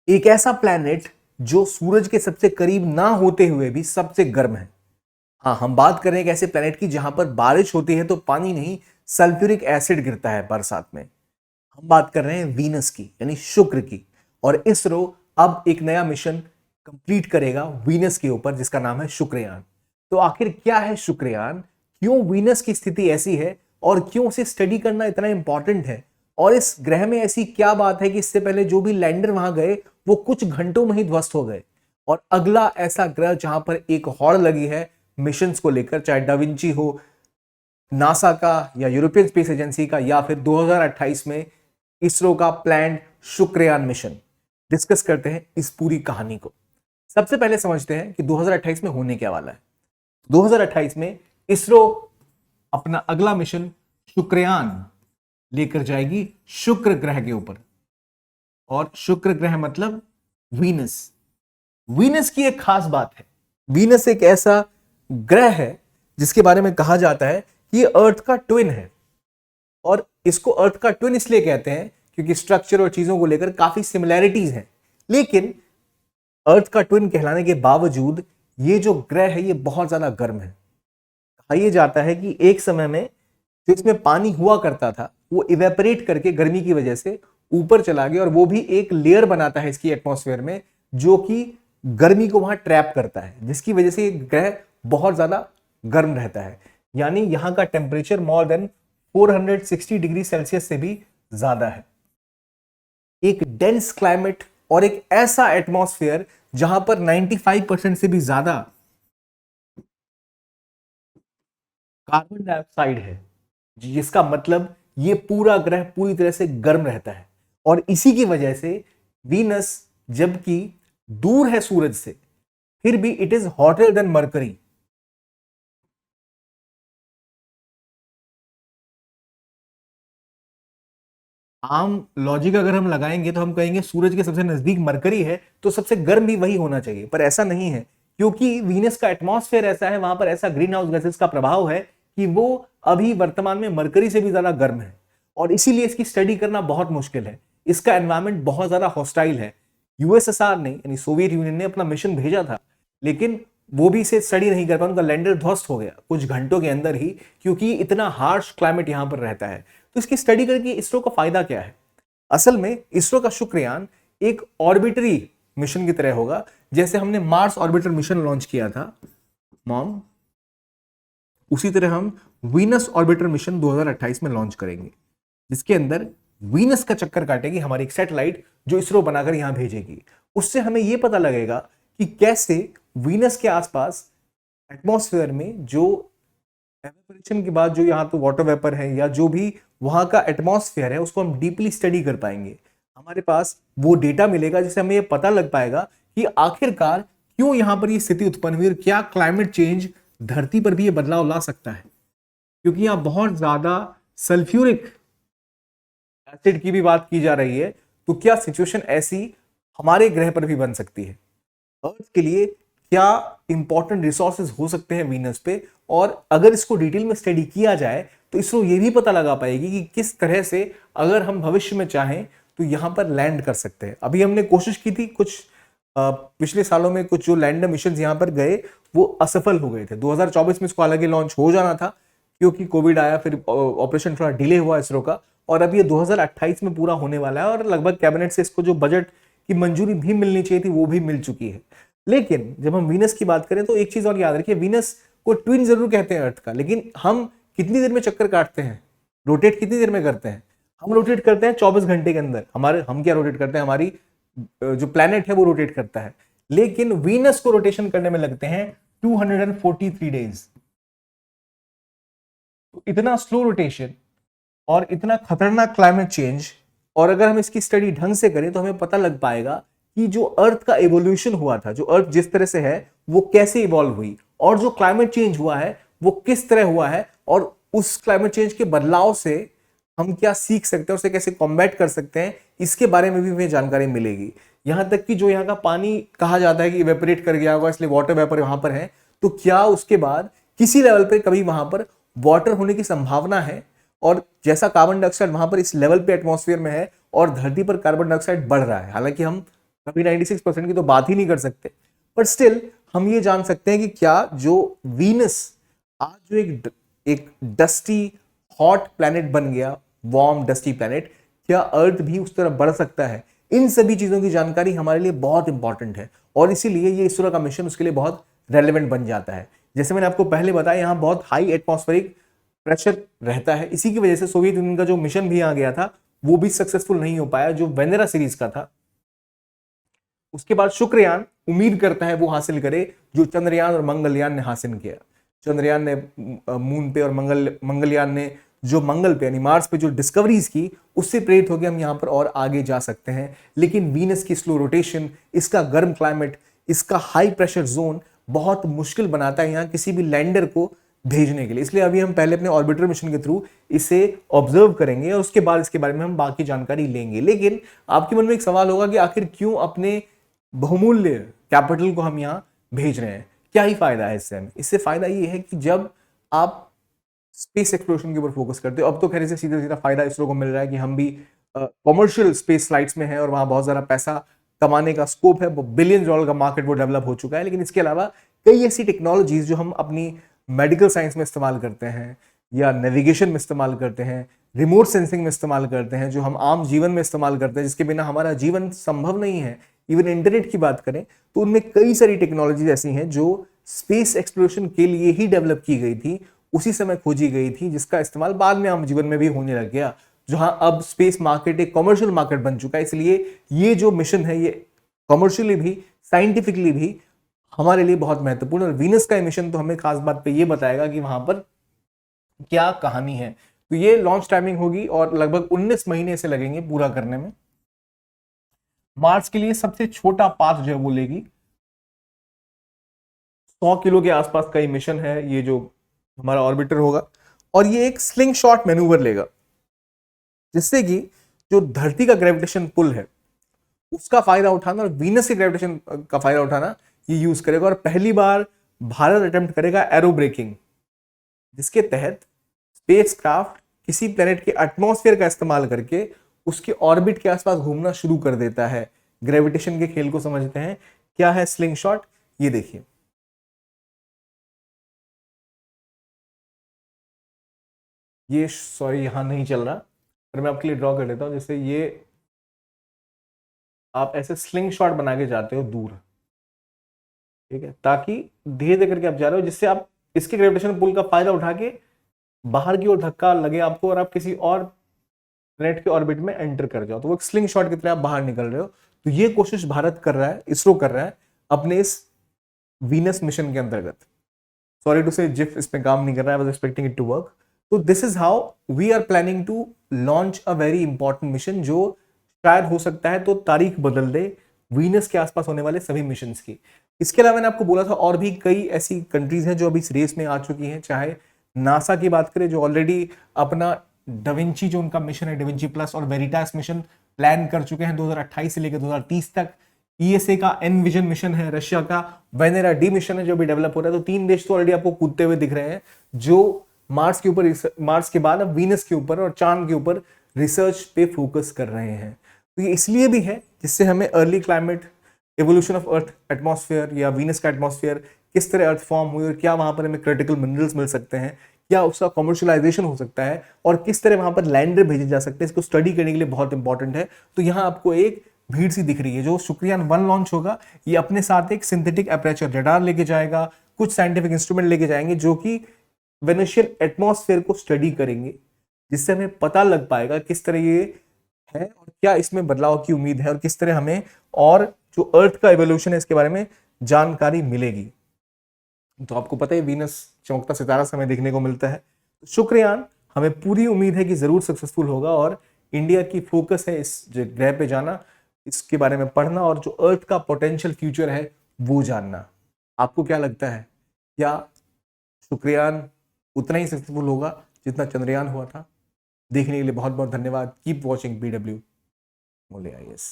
एक ऐसा प्लैनेट जो सूरज के सबसे करीब ना होते हुए भी सबसे गर्म है। हाँ, हम बात कर रहे हैं एक ऐसे प्लैनेट की जहां पर बारिश होती है तो पानी नहीं, सल्फ्यूरिक एसिड गिरता है बरसात में। हम बात कर रहे हैं वीनस की, यानी शुक्र की। और इसरो अब एक नया मिशन कंप्लीट करेगा वीनस के ऊपर, जिसका नाम है शुक्रयान। तो आखिर क्या है शुक्रयान, क्यों वीनस की स्थिति ऐसी है और क्यों उसे स्टडी करना इतना इंपॉर्टेंट है, और इस ग्रह में ऐसी क्या बात है कि इससे पहले जो भी लैंडर वहां गए वो कुछ घंटों में ही ध्वस्त हो गए। और अगला ऐसा ग्रह जहां पर एक हौड़ लगी है मिशंस को लेकर, चाहे डाविंची हो नासा का या यूरोपियन स्पेस एजेंसी का, या फिर 2028 में इसरो का प्लान्ड शुक्रयान मिशन। डिस्कस करते हैं इस पूरी कहानी को। सबसे पहले समझते हैं कि 2028 में होने क्या वाला है। 2028 में इसरो अपना अगला मिशन शुक्रयान लेकर जाएगी शुक्र ग्रह के ऊपर। और शुक्र ग्रह मतलब वीनस। वीनस की एक खास बात है, वीनस एक ऐसा ग्रह है जिसके बारे में कहा जाता है कि ये अर्थ का ट्विन है। और इसको अर्थ का ट्विन इसलिए कहते हैं क्योंकि स्ट्रक्चर और चीजों को लेकर काफी सिमिलैरिटीज हैं। लेकिन अर्थ का ट्विन कहलाने के बावजूद ये जो ग्रह है ये बहुत ज्यादा गर्म है। कहा यह जाता है कि एक समय में जो इसमें पानी हुआ करता था वो इवेपोरेट करके गर्मी की वजह से ऊपर चला गया, और वो भी एक लेयर बनाता है इसकी एटमॉस्फेयर में जो कि गर्मी को वहां ट्रैप करता है, जिसकी वजह से ये ग्रह बहुत ज्यादा गर्म रहता है। यानी यहां का temperature more than 460 degree Celsius से भी ज्यादा है। एक डेंस क्लाइमेट और एक ऐसा एटमॉस्फेयर जहां पर 95% से भी ज्यादा कार्बन डाइऑक्साइड है, जिसका मतलब ये पूरा ग्रह पूरी तरह से गर्म रहता है। और इसी की वजह से वीनस जबकि दूर है सूरज से, फिर भी it is hotter then mercury. आम लॉजिक अगर हम लगाएंगे तो हम कहेंगे सूरज के सबसे नजदीक मरकरी है तो सबसे गर्म भी वही होना चाहिए, पर ऐसा नहीं है। क्योंकि वीनस का एटमॉस्फेयर ऐसा है, वहां पर ऐसा ग्रीन हाउस गैसेस का प्रभाव है कि वो अभी वर्तमान में मरकरी से भी ज्यादा गर्म है। और इसीलिए इसकी स्टडी करना बहुत मुश्किल है। इसका एनवायरमेंट बहुत ज्यादा हॉस्टाइल है। यूएसएसआर ने, यानी सोवियत यूनियन ने अपना मिशन भेजा था, लेकिन वो भी इसे स्टडी नहीं कर पाया। उनका लैंडर ध्वस्त हो गया कुछ घंटों के अंदर ही, क्योंकि इतना हार्श क्लाइमेट यहां पर रहता है। तो इसकी स्टडी करके इसरो का फायदा क्या है? असल में इसरो का शुक्रयान एक ऑर्बिटरी मिशन की तरह होगा। जैसे हमने मार्स ऑर्बिटर मिशन लॉन्च किया था मॉम, उसी तरह हम वीनस ऑर्बिटर मिशन 2028 में लॉन्च करेंगे, जिसके अंदर वीनस का चक्कर काटेगी हमारी एक सैटेलाइट जो इसरो बनाकर यहां भेजेगी। उससे हमें यह पता लगेगा कि कैसे वीनस के आसपास एटमॉस्फेयर में जो एवेपोरेशन के बाद जो यहाँ तो वाटर वेपर है या जो भी वहां का एटमॉस्फेयर है उसको हम डीपली स्टडी कर पाएंगे। हमारे पास वो डेटा मिलेगा जिससे हमें ये पता लग पाएगा कि आखिरकार क्यों यहां पर ये स्थिति उत्पन्न हुई और क्या क्लाइमेट चेंज धरती पर भी ये बदलाव ला सकता है। क्योंकि यहां बहुत ज्यादा सल्फ्यूरिक एसिड की भी बात की जा रही है, तो क्या सिचुएशन ऐसी हमारे ग्रह पर भी बन सकती है? अर्थ के लिए क्या इंपॉर्टेंट रिसोर्सेज हो सकते हैं वीनस पे, और अगर इसको डिटेल में स्टडी किया जाए तो इसरो ये भी पता लगा पाएगी कि किस तरह से अगर हम भविष्य में चाहें तो यहां पर लैंड कर सकते हैं। अभी हमने कोशिश की थी कुछ पिछले सालों में, कुछ जो लैंडर मिशन यहां पर गए वो असफल हो गए थे। 2024 में इसको हालांकि लॉन्च हो जाना था, क्योंकि कोविड आया, फिर ऑपरेशन थोड़ा डिले हुआ इसरो का, और अब ये 2028 में पूरा होने वाला है। और लगभग कैबिनेट से इसको जो बजट की मंजूरी भी मिलनी चाहिए थी वो भी मिल चुकी है। लेकिन जब हम वीनस की बात करें तो एक चीज और याद रखिए, वीनस को ट्विन जरूर कहते हैं अर्थ का, लेकिन हम कितनी देर में चक्कर काटते हैं, रोटेट कितनी देर में करते हैं? हम रोटेट करते हैं 24 घंटे के अंदर। हम क्या रोटेट करते हैं, हमारी जो प्लेनेट है वो रोटेट करता है। लेकिन वीनस को रोटेशन करने में लगते हैं 243 डेज। तो इतना स्लो रोटेशन और इतना खतरनाक क्लाइमेट चेंज, और अगर हम इसकी स्टडी ढंग से करें तो हमें पता लग पाएगा कि जो अर्थ का एवोल्यूशन हुआ था, जो अर्थ जिस तरह से है वो कैसे इवॉल्व हुई, और जो क्लाइमेट चेंज हुआ है वो किस तरह हुआ है, और उस क्लाइमेट चेंज के बदलाव से हम क्या सीख सकते हैं, उसे कैसे कॉम्बैट कर सकते हैं, इसके बारे में भी हमें जानकारी मिलेगी। यहां तक कि जो यहाँ का पानी कहा जाता है कि इवेपोरेट कर गया होगा इसलिए वाटर वेपर वहां पर है, तो क्या उसके बाद किसी लेवल पर कभी वहां पर वाटर होने की संभावना है? और जैसा कार्बन डाइऑक्साइड वहां पर इस लेवल पे एटमॉस्फेयर में है और धरती पर कार्बन डाइऑक्साइड बढ़ रहा है, हालांकि हम कभी 96% की तो बात ही नहीं कर सकते, पर स्टिल हम ये जान सकते हैं कि क्या जो वीनस आज जो एक डस्टी हॉट प्लैनेट बन गया, वार्म डस्टी प्लैनेट, क्या अर्थ भी उस तरफ बढ़ सकता है? इन सभी चीजों की जानकारी हमारे लिए बहुत इंपॉर्टेंट है और इसीलिए ये इसरो का मिशन उसके लिए बहुत रेलेवेंट बन जाता है। जैसे मैंने आपको पहले बताया, यहां बहुत हाई एटमॉस्फेरिक प्रेशर रहता है, इसी की वजह से सोवियत यूनियन का जो मिशन भी आ गया था वो भी सक्सेसफुल नहीं हो पाया, जो वेनेरा सीरीज का था। उसके बाद शुक्रयान उम्मीद करता है वो हासिल करे जो चंद्रयान और मंगलयान ने हासिल किया। चंद्रयान ने मून पे और मंगलयान ने जो मंगल पे यानी मार्स पे जो डिस्कवरीज की, उससे प्रेरित होकर हम यहां पर और आगे जा सकते हैं। लेकिन वीनस की स्लो रोटेशन, इसका गर्म क्लाइमेट, इसका हाई प्रेशर जोन बहुत मुश्किल बनाता है यहां किसी भी लैंडर को भेजने के लिए। इसलिए अभी हम पहले अपने ऑर्बिटर मिशन के थ्रू इसे ऑब्जर्व करेंगे और उसके बाद इसके बारे में हम बाकी जानकारी लेंगे। लेकिन आपके मन में एक सवाल होगा कि आखिर क्यों अपने बहुमूल्य कैपिटल को हम यहां भेज रहे हैं, क्या ही फायदा है इससे हमें? इससे फायदा ये है कि जब आप स्पेस एक्सप्लोरेशन के ऊपर फोकस करते हो, अब तो खैर से सीधा सीधा फायदा इसरो को मिल रहा है कि हम भी कॉमर्शियल स्पेस फ्लाइट्स में हैं और वहां बहुत सारा पैसा कमाने का स्कोप है, बिलियन डॉलर का मार्केट वो डेवलप हो चुका है। लेकिन इसके अलावा कई ऐसी टेक्नोलॉजीज जो हम अपनी मेडिकल साइंस में इस्तेमाल करते हैं या नेविगेशन में इस्तेमाल करते हैं, रिमोट सेंसिंग में इस्तेमाल करते हैं, जो हम आम जीवन में इस्तेमाल करते हैं, जिसके बिना हमारा जीवन संभव नहीं है। इवन इंटरनेट की बात करें तो उनमें कई सारी टेक्नोलॉजीज ऐसी हैं जो स्पेस एक्सप्लोरेशन के लिए ही डेवलप की गई थी, उसी समय खोजी गई थी, जिसका इस्तेमाल बाद में आम जीवन में भी होने लग गया। जहां अब स्पेस मार्केट एक कमर्शियल मार्केट बन चुका है, इसलिए ये जो मिशन है ये कमर्शियली भी साइंटिफिकली भी हमारे लिए बहुत महत्वपूर्ण। और वीनस का मिशन तो हमें खास बात पे ये बताएगा कि वहां पर क्या कहानी है। तो ये लॉन्च टाइमिंग होगी और लगभग 19 महीने से लगेंगे पूरा करने में। मार्स के लिए सबसे छोटा पाथ जो है वो लेगी 100 किलो के आसपास का मिशन है ये जो हमारा ऑर्बिटर होगा, और ये एक स्लिंग शॉट मैन्यूवर लेगा, जिससे कि जो धरती का ग्रेविटेशन पुल है उसका फायदा उठाना और वीनस के ग्रेविटेशन का फायदा उठाना ये यूज करेगा। और पहली बार भारत अटेम्प्ट करेगा एरो ब्रेकिंग, जिसके तहत स्पेसक्राफ्ट किसी प्लेनेट के एटमॉस्फेयर का इस्तेमाल करके उसके ऑर्बिट के आसपास घूमना शुरू कर देता है। ग्रेविटेशन के खेल को समझते हैं। क्या है स्लिंग शॉट, ये देखिए। ये सॉरी यहां नहीं चल रहा, पर मैं आपके लिए ड्रॉ कर देता हूं। जैसे ये आप ऐसे स्लिंग शॉट बना के जाते हो दूर, ठीक है, ताकि धीरे धीरे करके आप जा रहे हो, जिससे आप इसके ग्रेविटेशन पुल का फायदा उठा के बाहर की ओर धक्का लगे आपको और आप किसी और प्लेनेट के ऑर्बिट में एंटर कर जाओ, तो वो एक स्लिंग शॉट की तरह आप बाहर निकल रहे हो। तो ये कोशिश भारत कर रहा है, इसरो कर रहा है अपने इस वीनस मिशन के अंतर्गत। सॉरी टू से जिफ इसमें काम नहीं कर रहा है, I was expecting it to work. तो this is how we are planning to launch a very important mission, जो शायद हो सकता है तो तारीख बदल दे वीनस के आसपास होने वाले सभी मिशन की। इसके अलावा मैंने आपको बोला था और भी कई ऐसी कंट्रीज हैं जो अभी इस रेस में आ चुकी हैं। चाहे नासा की बात करें जो ऑलरेडी अपना डाविंची जो उनका मिशन है, डाविंची प्लस और वेरिटास मिशन प्लान कर चुके हैं 2028 से लेकर 2030 तक। ईएसए का एनविजन मिशन है, रशिया का वेनेरा डी मिशन है जो भी डेवलप हो रहा है। तो 3 देश तो ऑलरेडी आपको कूदते हुए दिख रहे हैं जो मार्स के ऊपर, मार्स के बाद अब वीनस के ऊपर और चांद के ऊपर रिसर्च पे फोकस कर रहे हैं। तो ये इसलिए भी है जिससे हमें early climate, evolution of earth atmosphere या वीनस का एटमॉस्फेयर, किस तरह अर्थ फॉर्म हुई और क्या वहां पर हमें क्रिटिकल मिनरल्स मिल सकते हैं, क्या उसका कमर्शियलाइजेशन हो सकता है और किस तरह वहां पर लैंडर भेजे जा सकते हैं, इसको स्टडी करने के लिए बहुत इंपॉर्टेंट है। तो यहाँ आपको एक भीड़ सी दिख रही है। जो शुक्रयान 1 लॉन्च होगा ये अपने साथ एक सिंथेटिक एपरेचर रडार लेके जाएगा, कुछ साइंटिफिक इंस्ट्रूमेंट लेके जाएंगे जो कि वेनेशियन एटमॉस्फेयर को स्टडी करेंगे, जिससे हमें पता लग पाएगा किस तरह ये है और क्या इसमें बदलाव की उम्मीद है और किस तरह हमें और जो अर्थ का एवोल्यूशन है इसके बारे में जानकारी मिलेगी। तो आपको पता है वीनस चमकता सितारा समय देखने को मिलता है। शुक्रयान हमें पूरी उम्मीद है कि जरूर सक्सेसफुल होगा और इंडिया की फोकस है इस ग्रह पे जाना, इसके बारे में पढ़ना और जो अर्थ का पोटेंशियल फ्यूचर है वो जानना। आपको क्या लगता है, क्या शुक्रयान उतना ही सक्सेसफुल होगा जितना चंद्रयान हुआ था? देखने के लिए बहुत बहुत धन्यवाद। Keep watching BW Molly IAS।